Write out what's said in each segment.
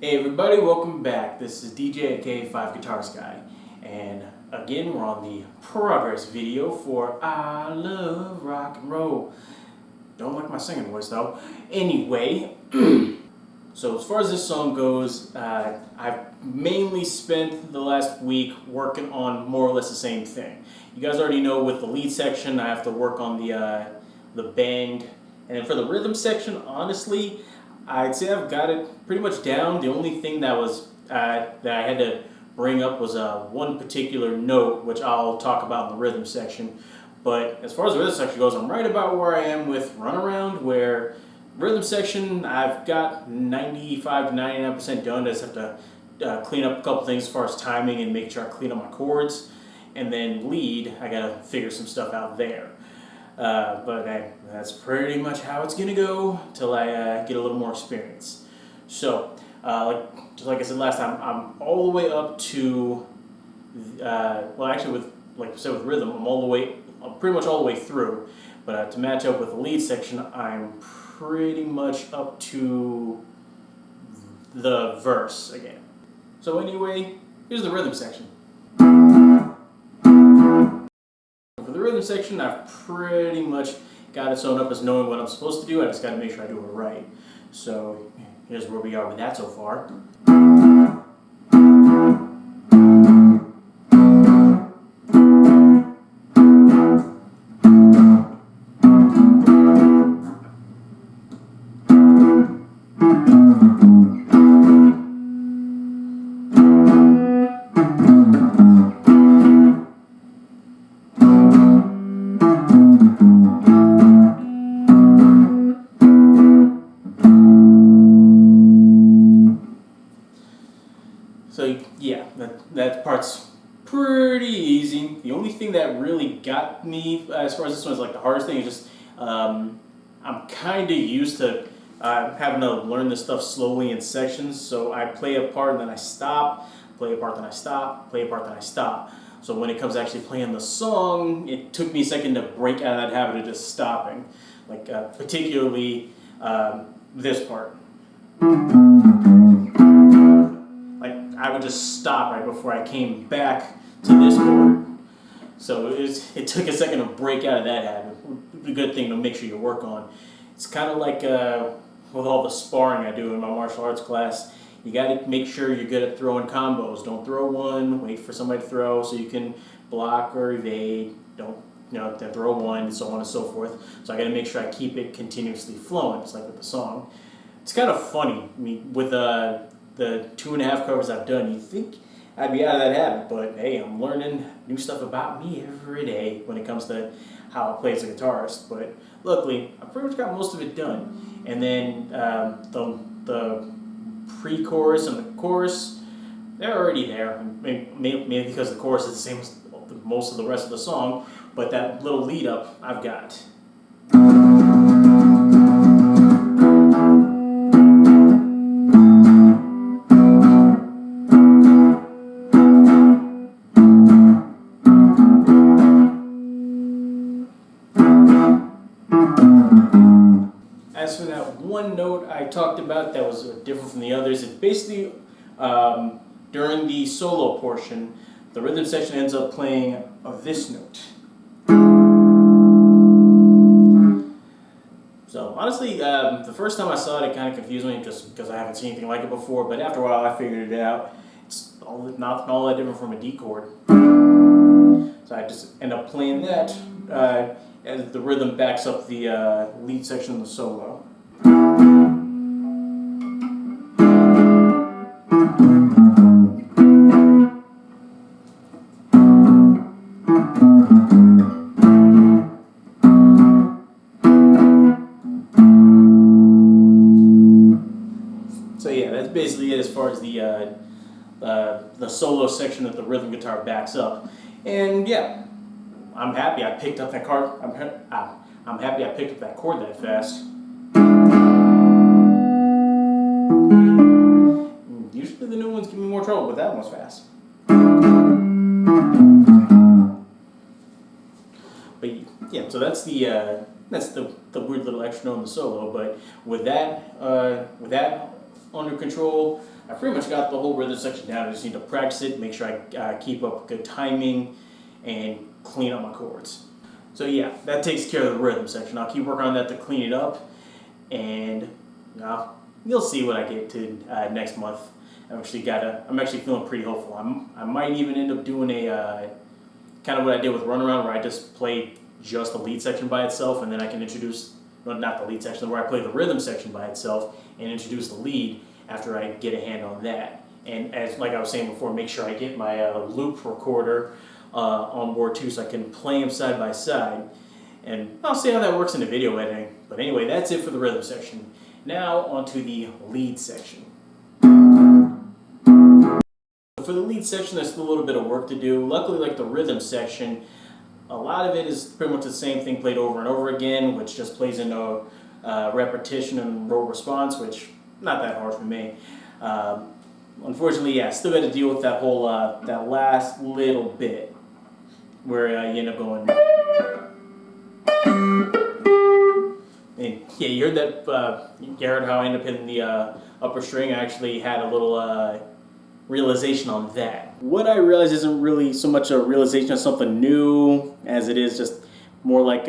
Hey everybody, welcome back. This is DJ aka 5 Guitarist Guy, and again we're on the progress video for I Love Rock and Roll. Don't like my singing voice though. Anyway, so as far as this song goes, I've mainly spent the last week working on more or less the same thing. You guys already know with the lead section I have to work on the bend, and then for the rhythm section, honestly, I'd say I've got it pretty much down. The only thing that was that I had to bring up was one particular note, which I'll talk about in the rhythm section. But as far as the rhythm section goes, I'm right about where I am with Runaround, where rhythm section I've got 95 to 99% done. I just have to clean up a couple things as far as timing and make sure I clean up my chords. And then lead, I gotta figure some stuff out there. But that's pretty much how it's gonna go till I get a little more experience. So, just like I said last time, I'm all the way up to, well, actually, like I said, with rhythm, I'm pretty much all the way through. But to match up with the lead section, I'm pretty much up to the verse again. So anyway, here's the rhythm section. For the rhythm section, I've pretty much got it sewn up as knowing what I'm supposed to do. I just got to make sure I do it right. So here's where we are with that so far. So yeah, that part's pretty easy. The only thing that really got me as far as this one is like the hardest thing is just I'm kind of used to having to learn this stuff slowly in sections. So I play a part and then I stop, play a part then I stop, play a part then I stop. So when it comes to actually playing the song, it took me a second to break out of that habit of just stopping. Like particularly this part. I would just stop right before I came back to this chord. So it took a second to break out of that habit. A good thing to make sure you work on. It's kind of like with all the sparring I do in my martial arts class. You got to make sure you're good at throwing combos. Don't throw one, wait for somebody to throw so you can block or evade. Don't then throw one, and so on and so forth. So I got to make sure I keep it continuously flowing, just like with the song. It's kind of funny. I mean, with the 2.5 covers I've done, you'd think I'd be out of that habit, but hey, I'm learning new stuff about me every day when it comes to how I play as a guitarist. But luckily, I pretty much got most of it done. And then the pre-chorus and the chorus, they're already there. Maybe because the chorus is the same as most of the rest of the song, but that little lead up I've got. As for that one note I talked about that was different from the others, it's basically during the solo portion, the rhythm section ends up playing this note. So honestly, the first time I saw it, it kind of confused me just because I haven't seen anything like it before, but after a while I figured it out. It's not all that different from a D chord. So I just end up playing that as the rhythm backs up the lead section of the solo. So yeah, that's basically it as far as the solo section that the rhythm guitar backs up. And yeah, I'm happy I picked up that chord. I'm happy I picked up that chord that fast. Usually the new ones give me more trouble, but that one was fast. But yeah, so that's the weird little extra note in the solo. But with that under control. I pretty much got the whole rhythm section down. I just need to practice it, make sure I keep up good timing, and clean up my chords. So yeah, that takes care of the rhythm section. I'll keep working on that to clean it up, and you'll see what I get to next month. I'm actually feeling pretty hopeful. I might even end up doing a kind of what I did with Runaround, where I just play just the lead section by itself, and then I can introduce, well, not the lead section, where I play the rhythm section by itself and introduce the lead after I get a hand on that. And as like I was saying before, make sure I get my loop recorder on board too, so I can play them side by side. And I'll see how that works in the video editing. But anyway, that's it for the rhythm section. Now onto the lead section. For the lead section, there's still a little bit of work to do. Luckily, like the rhythm section, a lot of it is pretty much the same thing played over and over again, which just plays into repetition and roll response, which not that hard for me. Unfortunately, yeah, still got to deal with that whole that last little bit where you end up going. And yeah, you heard that. You heard how I ended up hitting the upper string. I actually had a little realization on that. What I realized isn't really so much a realization of something new as it is just more like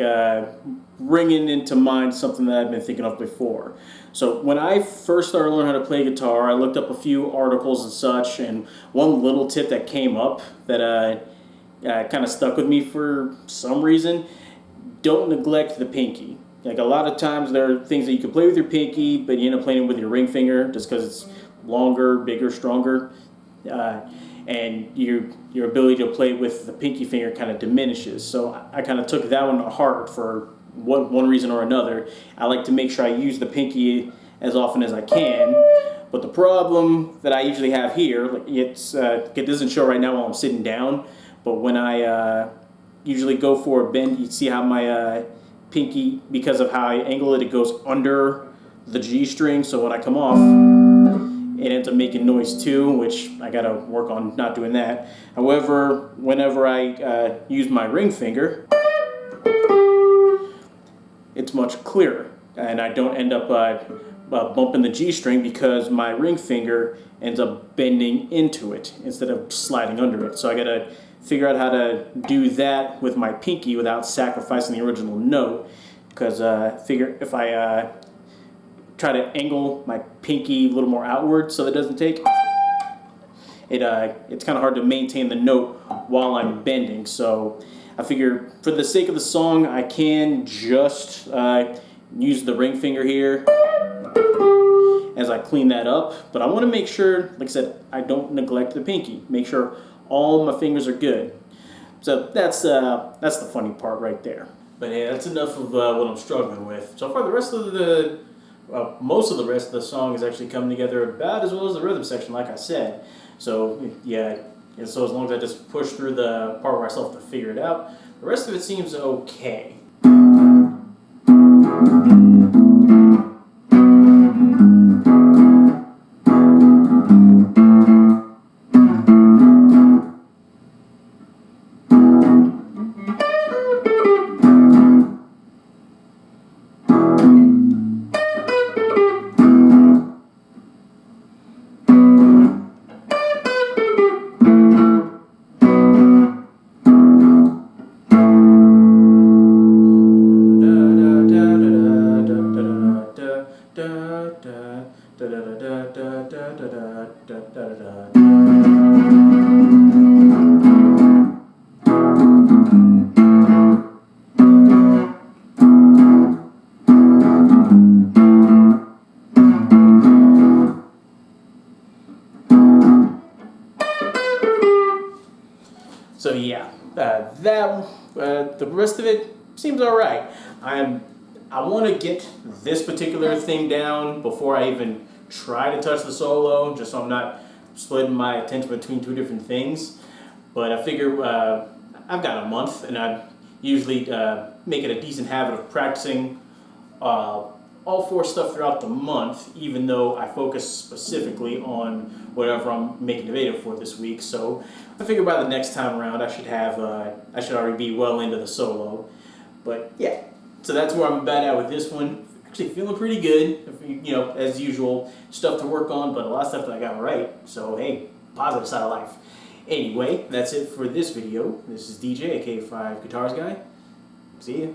bringing into mind something that I've been thinking of before. So when I first started learning how to play guitar, I looked up a few articles and such, and one little tip that came up that kind of stuck with me for some reason: don't neglect the pinky. Like a lot of times there are things that you can play with your pinky, but you end up playing with your ring finger just because it's longer, bigger, stronger. And your ability to play with the pinky finger kind of diminishes. So I kind of took that one to heart for one reason or another. I like to make sure I use the pinky as often as I can. But the problem that I usually have here, like it doesn't show right now while I'm sitting down, but when I usually go for a bend, you see how my pinky, because of how I angle it, it goes under the G string. So when I come off, it ends up making noise too, which I gotta work on not doing that. However, whenever I use my ring finger, it's much clearer, and I don't end up bumping the G string because my ring finger ends up bending into it instead of sliding under it. So I gotta figure out how to do that with my pinky without sacrificing the original note, because figure if I try to angle my pinky a little more outward so that it doesn't take it's kind of hard to maintain the note while I'm bending. So I figure for the sake of the song, I can just use the ring finger here as I clean that up, but I want to make sure, like I said, I don't neglect the pinky. Make sure all my fingers are good. So that's the funny part right there. But yeah, that's enough of what I'm struggling with. So far, the rest of most of the rest of the song is actually coming together about as well as the rhythm section, like I said. So yeah, and so as long as I just push through the part where I still have to figure it out, the rest of it seems okay. So yeah, the rest of it seems all right. I want to get this particular thing down before I even try to touch the solo, just so I'm not splitting my attention between two different things. But I figure I've got a month, and I usually make it a decent habit of practicing all four stuff throughout the month, even though I focus specifically on whatever I'm making the video for this week. So I figure by the next time around, I should already be well into the solo. But yeah, so that's where I'm about at with this one. actually feeling pretty good. You know, as usual, stuff to work on, but a lot of stuff that I got right. So hey, positive side of life. Anyway, that's it for this video. This is DJ, aka 5 Guitars Guy. See ya.